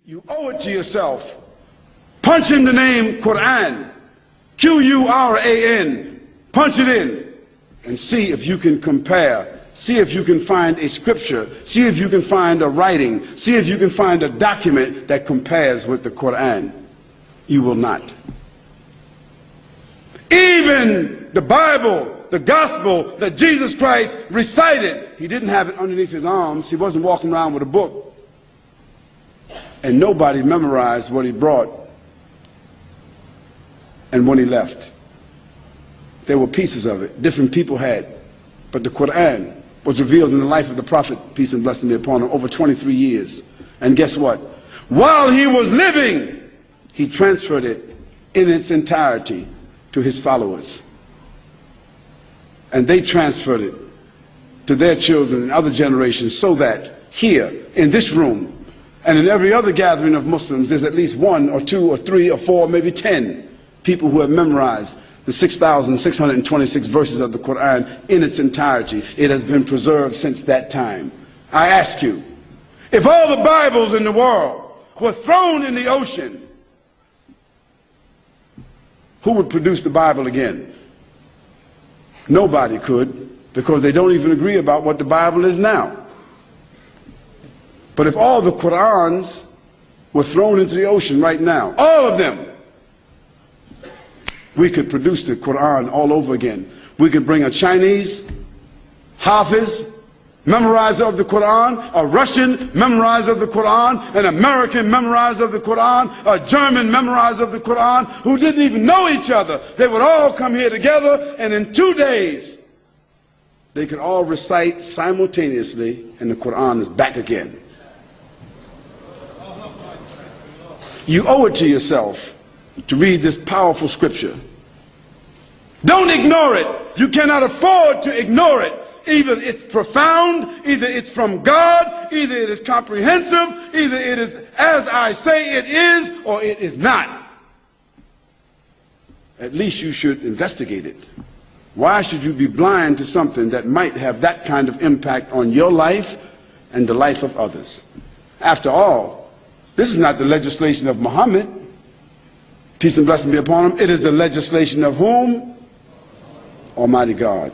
You owe it to yourself. Punch in the name Qoran, Quran, punch it in and see if you can compare, see if you can find a scripture, see if you can find a writing, see if you can find a document that compares with the Qoran. You will not. Even the Bible, the gospel that Jesus Christ recited, he didn't have it underneath his arms. He wasn't walking around with a book. And nobody memorized what he brought and when he left. There were pieces of it different people had, but the Quran was revealed in the life of the Prophet, peace and blessing be upon him, over 23 years. And guess what? While he was living, he transferred it in its entirety to his followers. And they transferred it to their children and other generations, so that here in this room and in every other gathering of Muslims, there's at least 1 or 2 or 3 or 4, maybe 10 people who have memorized the 6,626 verses of the Quran in its entirety. It has been preserved since that time. I ask you, if all the Bibles in the world were thrown in the ocean, who would produce the Bible again? Nobody could, because they don't even agree about what the Bible is now. But if all the Qurans were thrown into the ocean right now, all of them, we could produce the Quran all over again. We could bring a Chinese Hafiz, memorizer of the Quran, a Russian memorizer of the Quran, an American memorizer of the Quran, a German memorizer of the Quran, who didn't even know each other. They would all come here together, and in 2 days, they could all recite simultaneously, and the Quran is back again. You owe it to yourself to read this powerful scripture. Don't ignore it. You cannot afford to ignore it. Either it's profound, either it's from God, either it is comprehensive, either it is as I say it is, or it is not. At least you should investigate it. Why should you be blind to something that might have that kind of impact on your life and the life of others? After all, this is not the legislation of Muhammad, peace and blessing be upon him. It is the legislation of whom? Almighty God.